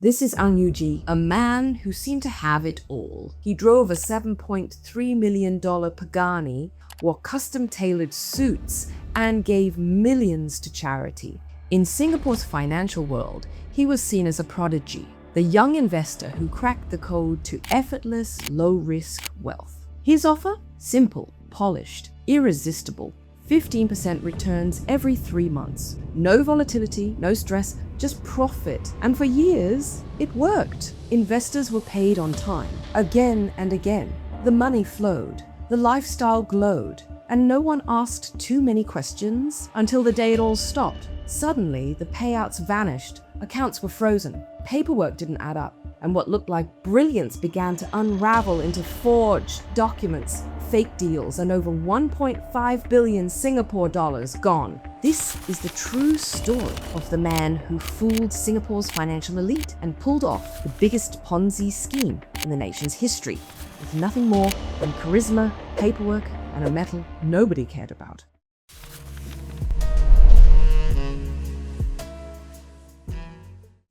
This is Ng Yu Zhi, a man who seemed to have it all. He drove a $7.3 million Pagani, wore custom-tailored suits, and gave millions to charity. In Singapore's financial world, he was seen as a prodigy, the young investor who cracked the code to effortless, low-risk wealth. His offer? Simple, polished, irresistible. 15% returns every 3 months. No volatility, no stress, just profit. And for years, it worked. Investors were paid on time, again and again. The money flowed, the lifestyle glowed, and no one asked too many questions until the day it all stopped. Suddenly, the payouts vanished, accounts were frozen, paperwork didn't add up, and what looked like brilliance began to unravel into forged documents, fake deals, and over 1.5 billion Singapore dollars gone. This is the true story of the man who fooled Singapore's financial elite and pulled off the biggest Ponzi scheme in the nation's history, with nothing more than charisma, paperwork, and a metal nobody cared about.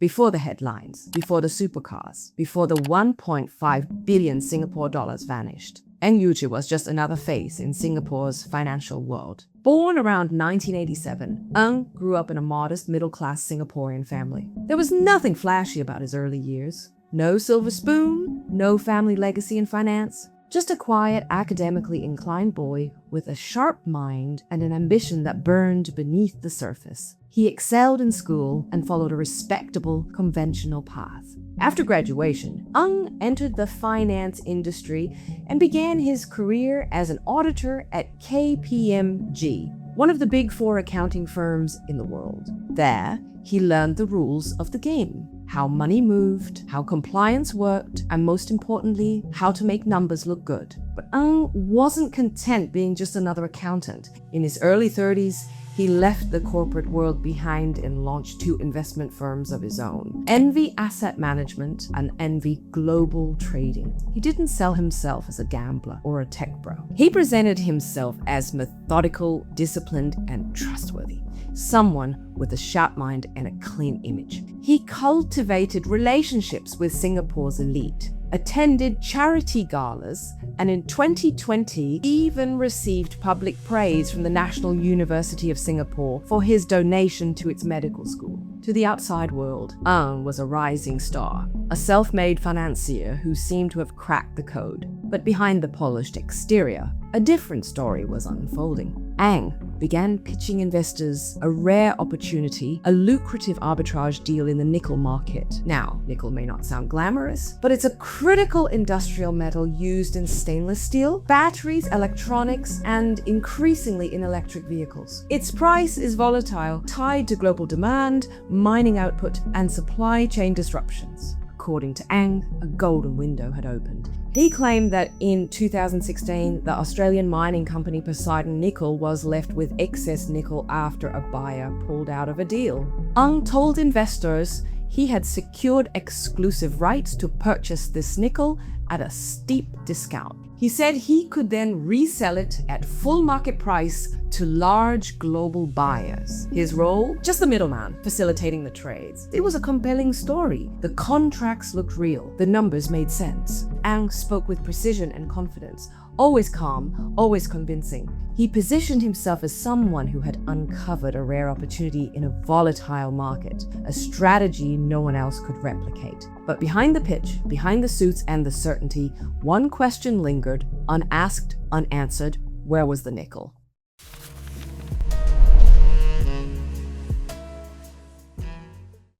Before the headlines, before the supercars, before the 1.5 billion Singapore dollars vanished, Ng Yu Zhi was just another face in Singapore's financial world. Born around 1987, Ng grew up in a modest middle-class Singaporean family. There was nothing flashy about his early years. No silver spoon, no family legacy in finance. Just a quiet, academically inclined boy with a sharp mind and an ambition that burned beneath the surface. He excelled in school and followed a respectable, conventional path. After graduation, Ng entered the finance industry and began his career as an auditor at KPMG, one of the big 4 accounting firms in the world. There, he learned the rules of the game, how money moved, how compliance worked, and most importantly, how to make numbers look good. But Ng wasn't content being just another accountant. In his early 30s, he left the corporate world behind and launched 2 investment firms of his own, Envy Asset Management and Envy Global Trading. He didn't sell himself as a gambler or a tech bro. He presented himself as methodical, disciplined, and trustworthy. Someone with a sharp mind and a clean image. He cultivated relationships with Singapore's elite, attended charity galas, and in 2020 even received public praise from the National University of Singapore for his donation to its medical school. To the outside world, Ng was a rising star, a self-made financier who seemed to have cracked the code. But behind the polished exterior, a different story was unfolding. Ng began pitching investors a rare opportunity, a lucrative arbitrage deal in the nickel market. Now, nickel may not sound glamorous, but it's a critical industrial metal used in stainless steel, batteries, electronics, and increasingly in electric vehicles. Its price is volatile, tied to global demand, mining output, and supply chain disruptions. According to Ng, a golden window had opened. He claimed that in 2016, the Australian mining company Poseidon Nickel was left with excess nickel after a buyer pulled out of a deal. Ng told investors he had secured exclusive rights to purchase this nickel at a steep discount. He said he could then resell it at full market price to large global buyers. His role? Just the middleman, facilitating the trades. It was a compelling story. The contracts looked real. The numbers made sense. Ng spoke with precision and confidence, always calm, always convincing. He positioned himself as someone who had uncovered a rare opportunity in a volatile market, a strategy no one else could replicate. But behind the pitch, behind the suits and the certainty, one question lingered, unasked, unanswered. Where was the nickel?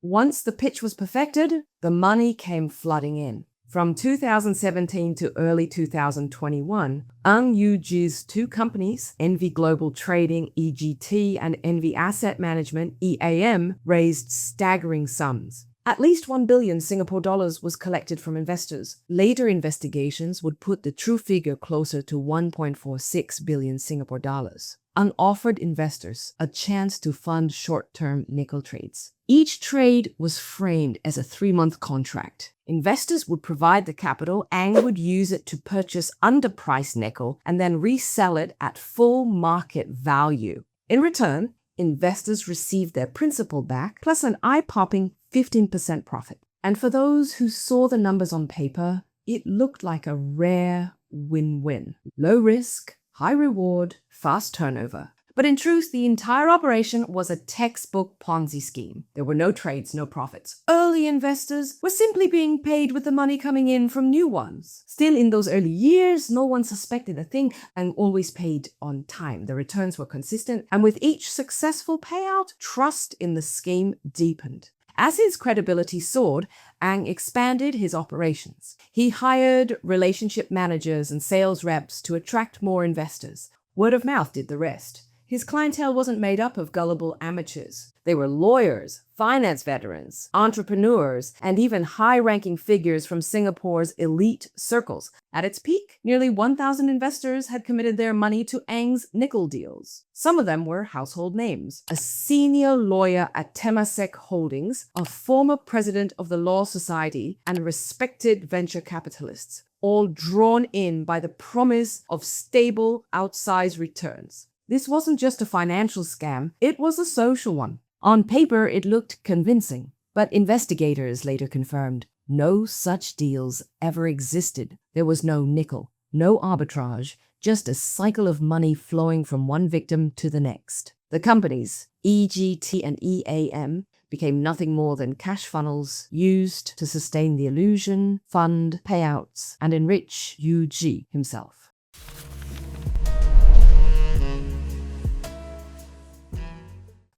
Once the pitch was perfected, the money came flooding in. From 2017 to early 2021, Ng Yu Zhi's 2 companies, Envy Global Trading, EGT, and Envy Asset Management, EAM, raised staggering sums. At least 1 billion Singapore dollars was collected from investors. Later investigations would put the true figure closer to 1.46 billion Singapore dollars. Ng offered investors a chance to fund short-term nickel trades. Each trade was framed as a 3-month contract. Investors would provide the capital, Ng would use it to purchase underpriced nickel and then resell it at full market value. In return, investors received their principal back, plus an eye-popping 15% profit. And for those who saw the numbers on paper, it looked like a rare win-win. Low risk, high reward, fast turnover. But in truth, the entire operation was a textbook Ponzi scheme. There were no trades, no profits. Early investors were simply being paid with the money coming in from new ones. Still, in those early years, no one suspected a thing and always paid on time. The returns were consistent, and with each successful payout, trust in the scheme deepened. As his credibility soared, Ng expanded his operations. He hired relationship managers and sales reps to attract more investors. Word of mouth did the rest. His clientele wasn't made up of gullible amateurs. They were lawyers, finance veterans, entrepreneurs, and even high-ranking figures from Singapore's elite circles. At its peak, nearly 1,000 investors had committed their money to Ng's nickel deals. Some of them were household names. A senior lawyer at Temasek Holdings, a former president of the Law Society, and respected venture capitalists, all drawn in by the promise of stable, outsized returns. This wasn't just a financial scam, it was a social one. On paper, it looked convincing, but investigators later confirmed no such deals ever existed. There was no nickel, no arbitrage, just a cycle of money flowing from one victim to the next. The companies, EGT and EAM, became nothing more than cash funnels used to sustain the illusion, fund payouts, and enrich Yu Zhi himself.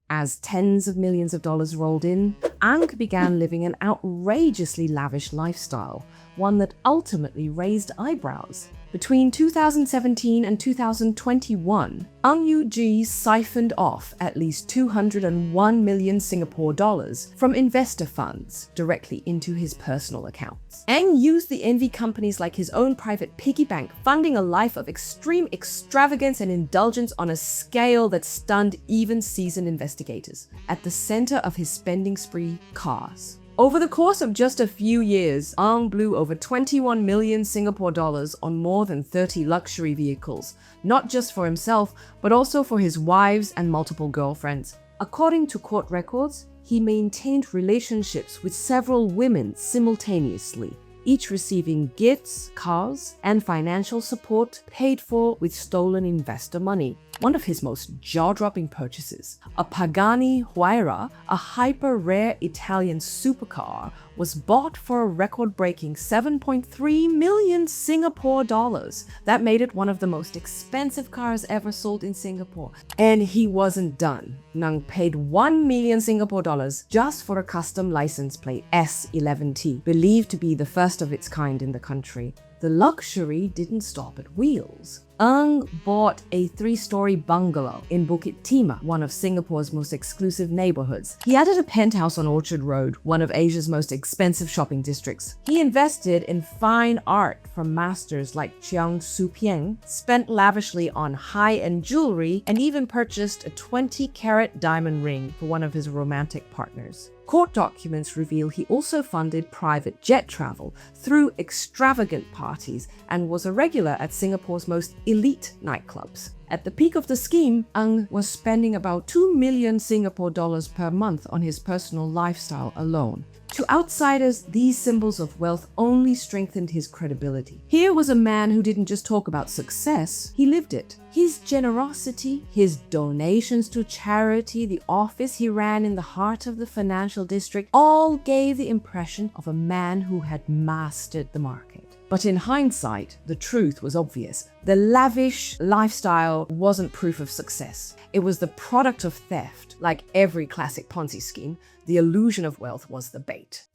As tens of millions of dollars rolled in, Ng began living an outrageously lavish lifestyle, one that ultimately raised eyebrows. Between 2017 and 2021, Ng Yu Zhi siphoned off at least 201 million Singapore dollars from investor funds directly into his personal accounts. Ng used the envy companies like his own private piggy bank, funding a life of extreme extravagance and indulgence on a scale that stunned even seasoned investigators. At the center of his spending spree, cars. Over the course of just a few years, Ng blew over 21 million Singapore dollars on more than 30 luxury vehicles, not just for himself, but also for his wives and multiple girlfriends. According to court records, he maintained relationships with several women simultaneously, each receiving gifts, cars, and financial support paid for with stolen investor money. One of his most jaw-dropping purchases, a Pagani Huayra, a hyper-rare Italian supercar, was bought for a record-breaking 7.3 million Singapore dollars. That made it one of the most expensive cars ever sold in Singapore. And he wasn't done. Ng paid 1 million Singapore dollars just for a custom license plate S11T, believed to be the first of its kind in the country. The luxury didn't stop at wheels. Ng bought a 3-story bungalow in Bukit Timah, one of Singapore's most exclusive neighborhoods. He added a penthouse on Orchard Road, one of Asia's most expensive shopping districts. He invested in fine art from masters like Chiang Su-pieng, spent lavishly on high-end jewelry, and even purchased a 20-carat diamond ring for one of his romantic partners. Court documents reveal he also funded private jet travel through extravagant parties and was a regular at Singapore's most elite nightclubs. At the peak of the scheme, Ng was spending about 2 million Singapore dollars per month on his personal lifestyle alone. To outsiders, these symbols of wealth only strengthened his credibility. Here was a man who didn't just talk about success, he lived it. His generosity, his donations to charity, the office he ran in the heart of the financial district, all gave the impression of a man who had mastered the market. But in hindsight, the truth was obvious. The lavish lifestyle wasn't proof of success. It was the product of theft. Like every classic Ponzi scheme, the illusion of wealth was the bait.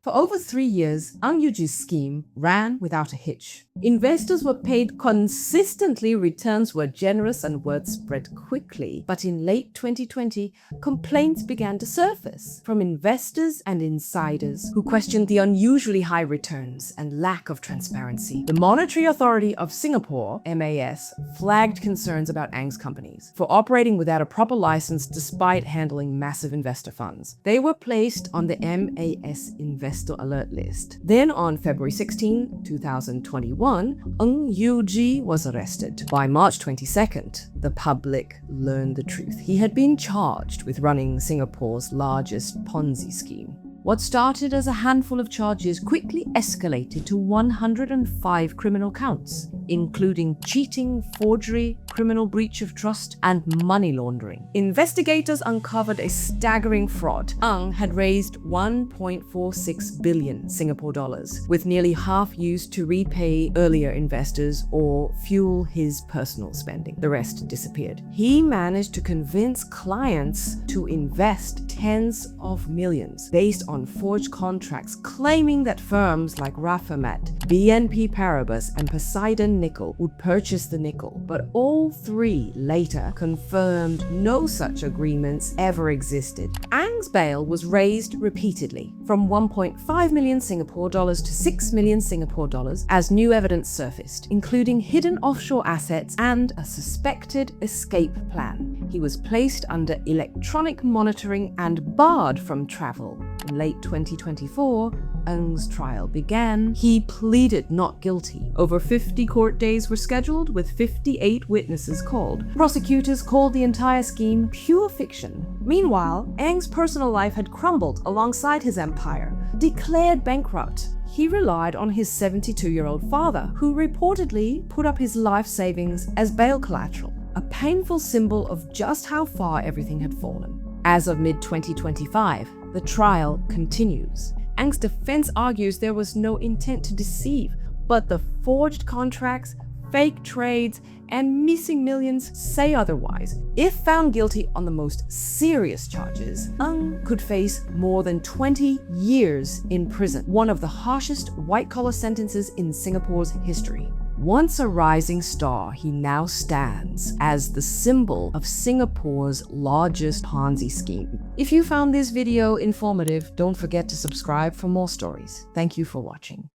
For over 3 years, Ng Yu Zhi's scheme ran without a hitch. Investors were paid consistently, returns were generous, and word spread quickly. But in late 2020, complaints began to surface from investors and insiders who questioned the unusually high returns and lack of transparency. The Monetary Authority of Singapore, MAS, flagged concerns about Ng's companies for operating without a proper license despite handling massive investor funds. They were placed on the MAS investigation investor alert list. Then on February 16, 2021, Ng Yu Zhi was arrested. By March 22nd, the public learned the truth. He had been charged with running Singapore's largest Ponzi scheme. What started as a handful of charges quickly escalated to 105 criminal counts, including cheating, forgery, criminal breach of trust, and money laundering. Investigators uncovered a staggering fraud. Ng had raised 1.46 billion Singapore dollars, with nearly half used to repay earlier investors or fuel his personal spending. The rest disappeared. He managed to convince clients to invest tens of millions based on forged contracts claiming that firms like Rafamet, BNP Paribas, and Poseidon Nickel would purchase the nickel, but all three later confirmed no such agreements ever existed. Ng's bail was raised repeatedly, from 1.5 million Singapore dollars to 6 million Singapore dollars as new evidence surfaced, including hidden offshore assets and a suspected escape plan. He was placed under electronic monitoring and barred from travel. In late 2024, Ng's trial began. He pleaded not guilty. Over 50 court days were scheduled, with 58 witnesses called. Prosecutors called the entire scheme pure fiction. Meanwhile, Ng's personal life had crumbled alongside his empire. Declared bankrupt, he relied on his 72-year-old father, who reportedly put up his life savings as bail collateral, a painful symbol of just how far everything had fallen. As of mid-2025, the trial continues. Ng's defense argues there was no intent to deceive, but the forged contracts, fake trades, and missing millions say otherwise. If found guilty on the most serious charges, Ng could face more than 20 years in prison, one of the harshest white-collar sentences in Singapore's history. Once a rising star, he now stands as the symbol of Singapore's largest Ponzi scheme. If you found this video informative, don't forget to subscribe for more stories. Thank you for watching.